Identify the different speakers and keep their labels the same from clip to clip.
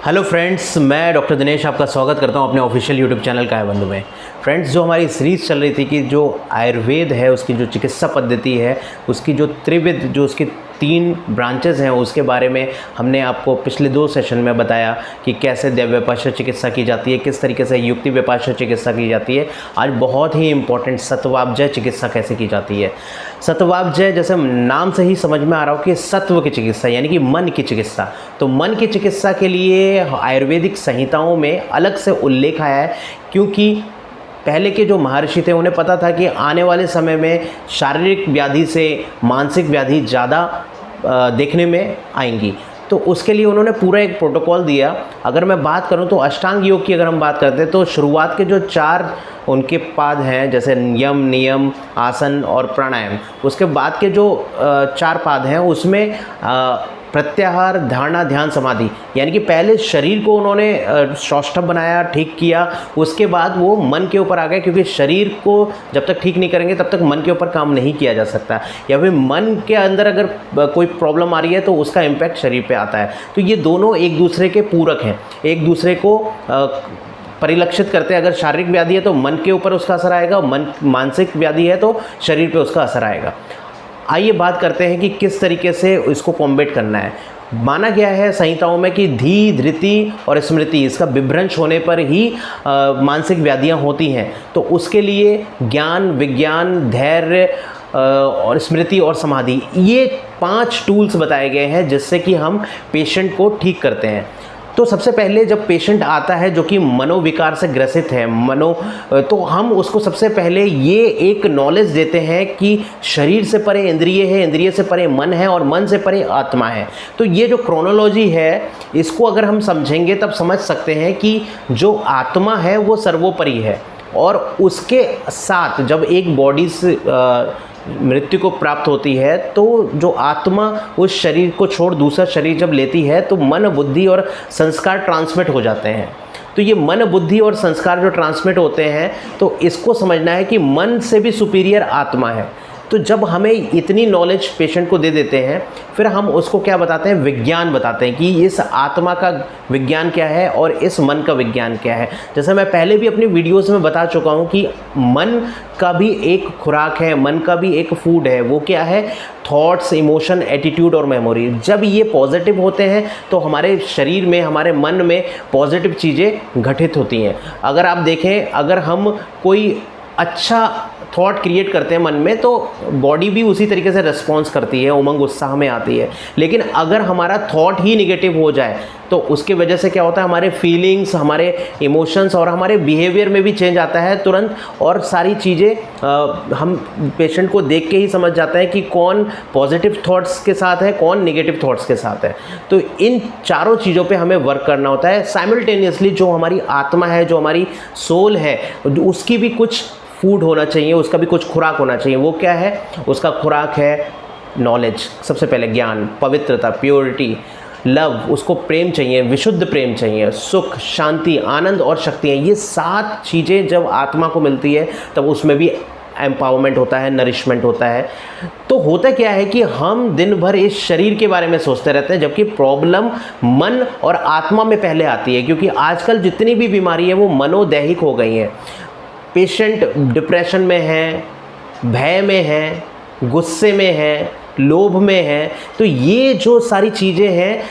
Speaker 1: Hello friends, मैं doctor Dinesh आपका स्वागत करता हूं अपने ऑफिशियल यूट्यूब चैनल काय बंधु में। फ्रेंड्स, जो हमारी सीरीज़ चल रही थी कि जो आयुर्वेद है उसकी जो चिकित्सा पद्धति है, उसकी जो त्रिविध, जो उसकी 3 ब्रांचेस हैं, उसके बारे में हमने आपको पिछले 2 सेशन में बताया कि कैसे दैवव्यपाश्य चिकित्सा की जाती है, किस तरीके से युक्ति व्यपाश्य चिकित्सा की जाती है। आज बहुत ही इंपॉर्टेंट सत्वाब्जय चिकित्सा कैसे की जाती है। सत्वाब्जय, जैसे नाम से ही समझ में आ रहा हो कि सत्व की चिकित्सा यानी कि मन की चिकित्सा। तो मन की चिकित्सा के लिए आयुर्वेदिक संहिताओं में अलग से उल्लेख आया है, क्योंकि पहले के जो महर्षि थे उन्हें पता था कि आने वाले समय में शारीरिक व्याधि से मानसिक व्याधि ज़्यादा देखने में आएंगी। तो उसके लिए उन्होंने पूरा एक प्रोटोकॉल दिया। अगर मैं बात करूं तो अष्टांग योग की अगर हम बात करते हैं तो शुरुआत के जो 4 उनके पाद हैं, जैसे यम, नियम, आसन और प्राणायाम। उसके बाद के जो 4 पाद हैं उसमें प्रत्याहार, धारणा, ध्यान, समाधि, यानी कि पहले शरीर को उन्होंने सौष्ठव बनाया, ठीक किया, उसके बाद वो मन के ऊपर आ गए, क्योंकि शरीर को जब तक ठीक नहीं करेंगे तब तक मन के ऊपर काम नहीं किया जा सकता, या फिर मन के अंदर अगर कोई प्रॉब्लम आ रही है तो उसका इम्पैक्ट शरीर पे आता है। तो ये दोनों एक दूसरे के पूरक हैं, एक दूसरे को परिलक्षित करते हैं। अगर शारीरिक व्याधि है तो मन के ऊपर उसका असर आएगा, मानसिक व्याधि है तो शरीर पे उसका असर आएगा। आइए बात करते हैं कि किस तरीके से इसको कॉम्बैट करना है। माना गया है संहिताओं में कि धी, धृति और स्मृति, इसका विभ्रंश होने पर ही मानसिक व्याधियां होती हैं। तो उसके लिए ज्ञान, विज्ञान, धैर्य और स्मृति और समाधि, ये 5 टूल्स बताए गए हैं जिससे कि हम पेशेंट को ठीक करते हैं। तो सबसे पहले जब पेशेंट आता है जो कि मनोविकार से ग्रसित है, तो हम उसको सबसे पहले ये एक नॉलेज देते हैं कि शरीर से परे इंद्रिय है, इंद्रिय से परे मन है और मन से परे आत्मा है। तो ये जो क्रोनोलॉजी है, इसको अगर हम समझेंगे तब समझ सकते हैं कि जो आत्मा है वो सर्वोपरि है, और उसके साथ जब एक बॉडी से मृत्यु को प्राप्त होती है तो जो आत्मा उस शरीर को छोड़ दूसरा शरीर जब लेती है तो मन, बुद्धि और संस्कार ट्रांसमिट हो जाते हैं। तो ये मन, बुद्धि और संस्कार जो ट्रांसमिट होते हैं, तो इसको समझना है कि मन से भी सुपीरियर आत्मा है। तो जब हमें इतनी नॉलेज पेशेंट को दे देते हैं, फिर हम उसको क्या बताते हैं, विज्ञान बताते हैं कि इस आत्मा का विज्ञान क्या है और इस मन का विज्ञान क्या है। जैसे मैं पहले भी अपनी वीडियोस में बता चुका हूँ कि मन का भी एक खुराक है, मन का भी एक फूड है। वो क्या है, थॉट्स, इमोशन, एटीट्यूड और मेमोरी। जब ये पॉजिटिव होते हैं तो हमारे शरीर में, हमारे मन में पॉजिटिव चीज़ें घटित होती हैं। अगर आप देखें, अगर हम कोई अच्छा थॉट क्रिएट करते हैं मन में, तो बॉडी भी उसी तरीके से रिस्पॉन्स करती है, उमंग उत्साह में आती है। लेकिन अगर हमारा थॉट ही निगेटिव हो जाए तो उसके वजह से क्या होता है, हमारे फीलिंग्स, हमारे इमोशंस और हमारे बिहेवियर में भी चेंज आता है तुरंत, और सारी चीज़ें हम पेशेंट को देख के ही समझ जाते हैं कि कौन पॉजिटिव थॉट्स के साथ है, कौन निगेटिव थॉट्स के साथ है। तो इन चारों चीज़ों पे हमें वर्क करना होता है साइमल्टेनियसली। जो हमारी आत्मा है, जो हमारी सोल है, उसकी भी कुछ फूड होना चाहिए, उसका भी कुछ खुराक होना चाहिए। वो क्या है, उसका खुराक है नॉलेज, सबसे पहले ज्ञान, पवित्रता, प्योरिटी, लव, उसको प्रेम चाहिए, विशुद्ध प्रेम चाहिए, सुख, शांति, आनंद और शक्तियाँ। ये 7 चीज़ें जब आत्मा को मिलती है तब उसमें भी एम्पावरमेंट होता है, नरिशमेंट होता है। तो होता क्या है कि हम दिन भर इस शरीर के बारे में सोचते रहते हैं, जबकि प्रॉब्लम मन और आत्मा में पहले आती है, क्योंकि आजकल जितनी भी बीमारी है वो मनोदैहिक हो गई हैं। पेशेंट डिप्रेशन में है, भय में है, गुस्से में है, लोभ में है। तो ये जो सारी चीज़ें हैं,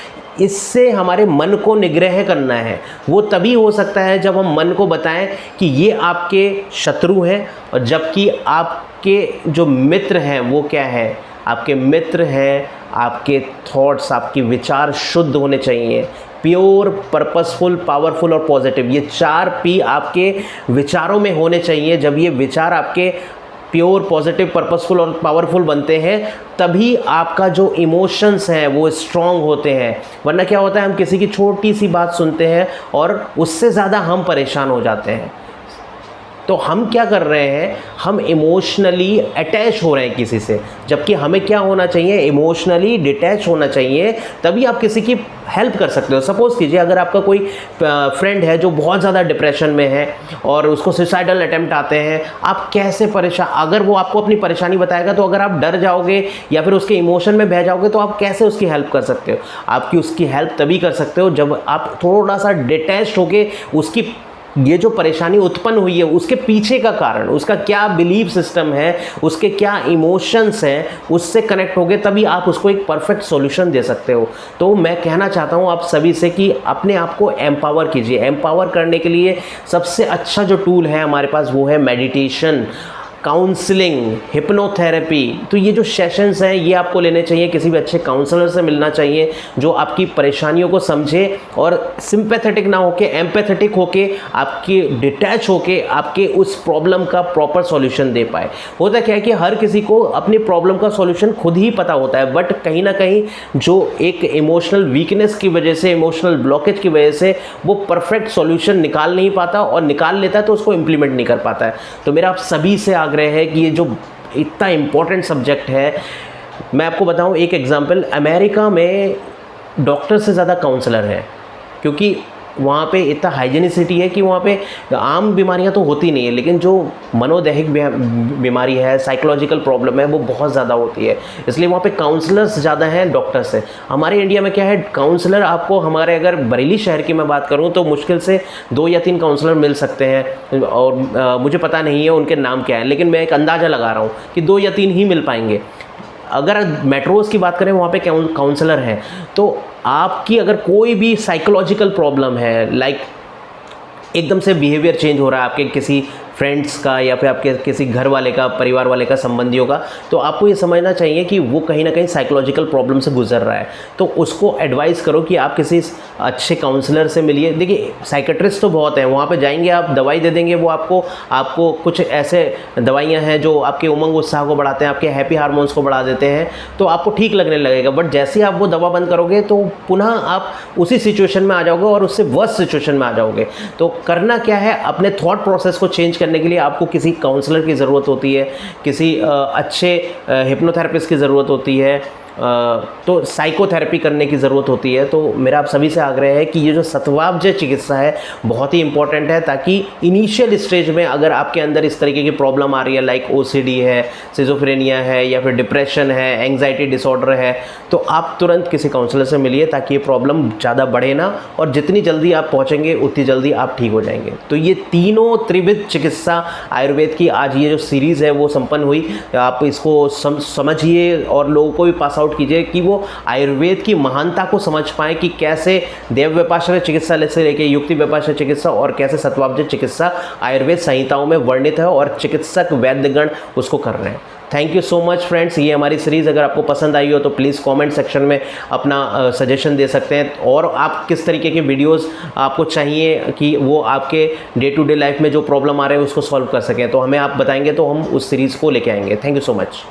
Speaker 1: इससे हमारे मन को निग्रह करना है। वो तभी हो सकता है जब हम मन को बताएं कि ये आपके शत्रु हैं, और जबकि आपके जो मित्र हैं वो क्या है, आपके मित्र हैं आपके थॉट्स, आपके विचार शुद्ध होने चाहिए, प्योर, पर्पसफुल, पावरफुल और पॉजिटिव। ये 4 P आपके विचारों में होने चाहिए। जब ये विचार आपके प्योर, पॉजिटिव, पर्पसफुल और पावरफुल बनते हैं, तभी आपका जो इमोशंस हैं वो स्ट्रॉन्ग होते हैं। वरना क्या होता है, हम किसी की छोटी सी बात सुनते हैं और उससे ज़्यादा हम परेशान हो जाते हैं। तो हम क्या कर रहे हैं, हम इमोशनली अटैच हो रहे हैं किसी से, जबकि हमें क्या होना चाहिए, इमोशनली डिटैच होना चाहिए, तभी आप किसी की हेल्प कर सकते हो। सपोज़ कीजिए अगर आपका कोई फ्रेंड है जो बहुत ज़्यादा डिप्रेशन में है और उसको सुसाइडल अटेम्प्ट आते हैं, आप कैसे परेशान, अगर वो आपको अपनी परेशानी बताएगा तो अगर आप डर जाओगे या फिर उसके इमोशन में बह जाओगे तो आप कैसे उसकी हेल्प कर सकते हो। आपकी उसकी हेल्प तभी कर सकते हो जब आप थोड़ा सा डिटैच होके उसकी ये जो परेशानी उत्पन्न हुई है उसके पीछे का कारण, उसका क्या बिलीफ सिस्टम है, उसके क्या इमोशंस हैं, उससे कनेक्ट होगे तभी आप उसको एक परफेक्ट सॉल्यूशन दे सकते हो। तो मैं कहना चाहता हूँ आप सभी से कि अपने आप को एम्पावर कीजिए। एम्पावर करने के लिए सबसे अच्छा जो टूल है हमारे पास वो है मेडिटेशन, काउंसलिंग, हिप्नोथेरेपी। तो ये जो सेशंस हैं ये आपको लेने चाहिए, किसी भी अच्छे काउंसलर से मिलना चाहिए जो आपकी परेशानियों को समझे और सिंपैथेटिक ना होके एम्पैथेटिक होके आपके डिटैच होके आपके उस प्रॉब्लम का प्रॉपर सॉल्यूशन दे पाए। होता क्या है कि हर किसी को अपनी प्रॉब्लम का सॉल्यूशन खुद ही पता होता है, बट कहीं ना कहीं जो एक इमोशनल वीकनेस की वजह से, इमोशनल ब्लॉकेज की वजह से वो परफेक्ट सॉल्यूशन निकाल नहीं पाता, और निकाल लेता है तो उसको इम्प्लीमेंट नहीं कर पाता है। तो मेरा आप सभी से आग्रह है कि ये जो इतना इम्पोर्टेंट सब्जेक्ट है, मैं आपको बताऊं एक एग्जांपल, अमेरिका में डॉक्टर से ज़्यादा काउंसलर है, क्योंकि वहाँ पे इतना हाइजीनिसिटी है कि वहाँ पे आम बीमारियाँ तो होती नहीं है, लेकिन जो मनोदैहिक बीमारी है, साइकोलॉजिकल प्रॉब्लम है, वो बहुत ज़्यादा होती है, इसलिए वहाँ पे काउंसलर्स ज़्यादा हैं डॉक्टर से। हमारे इंडिया में क्या है, काउंसलर आपको, हमारे अगर बरेली शहर की मैं बात करूँ तो मुश्किल से 2 या 3 काउंसलर मिल सकते हैं, और मुझे पता नहीं है उनके नाम क्या है, लेकिन मैं एक अंदाज़ा लगा रहा हूँ कि 2 या 3 ही मिल पाएंगे। अगर मेट्रोज़ की बात करें वहाँ पे काउंसलर हैं, तो आपकी अगर कोई भी साइकोलॉजिकल प्रॉब्लम है, लाइक एकदम से बिहेवियर चेंज हो रहा है आपके किसी फ्रेंड्स का या फिर आपके किसी घर वाले का, परिवार वाले का, संबंधियों का, तो आपको ये समझना चाहिए कि वो कहीं ना कहीं साइकोलॉजिकल प्रॉब्लम से गुजर रहा है। तो उसको एडवाइस करो कि आप किसी अच्छे काउंसलर से मिलिए। देखिए साइकेट्रिस्ट तो बहुत हैं, वहाँ पे जाएंगे आप, दवाई दे देंगे वो आपको कुछ ऐसे दवाइयाँ हैं जो आपके उमंग उत्साह को बढ़ाते हैं, आपके हैप्पी हार्मोन्स को बढ़ा देते हैं, तो आपको ठीक लगने लगेगा। बट जैसे ही आप वो दवा बंद करोगे तो पुनः आप उसी सिचुएशन में आ जाओगे और उससे वर्स्ट सिचुएशन में आ जाओगे। तो करना क्या है, अपने थॉट प्रोसेस को चेंज करने के लिए आपको किसी काउंसलर की ज़रूरत होती है, किसी अच्छे हिप्नोथेरेपिस्ट की ज़रूरत होती है, तो साइकोथेरेपी करने की ज़रूरत होती है। तो मेरा आप सभी से आग्रह है कि ये जो सत्वाब्ज चिकित्सा है बहुत ही इंपॉर्टेंट है, ताकि इनिशियल स्टेज में अगर आपके अंदर इस तरीके की प्रॉब्लम आ रही है, लाइक ओसीडी है, सिजोफ्रेनिया है, या फिर डिप्रेशन है, एंग्जाइटी डिसऑर्डर है, तो आप तुरंत किसी काउंसलर से मिलिए ताकि ये प्रॉब्लम ज़्यादा बढ़े ना, और जितनी जल्दी आप पहुँचेंगे उतनी जल्दी आप ठीक हो जाएंगे। तो ये तीनों त्रिविध चिकित्सा आयुर्वेद की आज ये जो सीरीज़ है वो संपन्न हुई। आप इसको समझिए और लोगों को भी पास आउट कीजिए कि वो आयुर्वेद की महानता को समझ पाएँ कि कैसे देव व्यपाश्रय चिकित्सा से लेके युक्ति व्यपाश्रय चिकित्सा और कैसे सत्वाब्ज चिकित्सा आयुर्वेद संहिताओं में वर्णित है और चिकित्सक वैद्यगण उसको कर रहे हैं। Thank you so much friends. ये हमारी सीरीज़ अगर आपको पसंद आई हो तो प्लीज़ कमेंट सेक्शन में अपना सजेशन दे सकते हैं, और आप किस तरीके के वीडियोस आपको चाहिए कि वो आपके डे टू डे लाइफ में जो प्रॉब्लम आ रहे हैं उसको सॉल्व कर सकें, तो हमें आप बताएंगे तो हम उस सीरीज़ को लेके आएंगे। Thank you so much.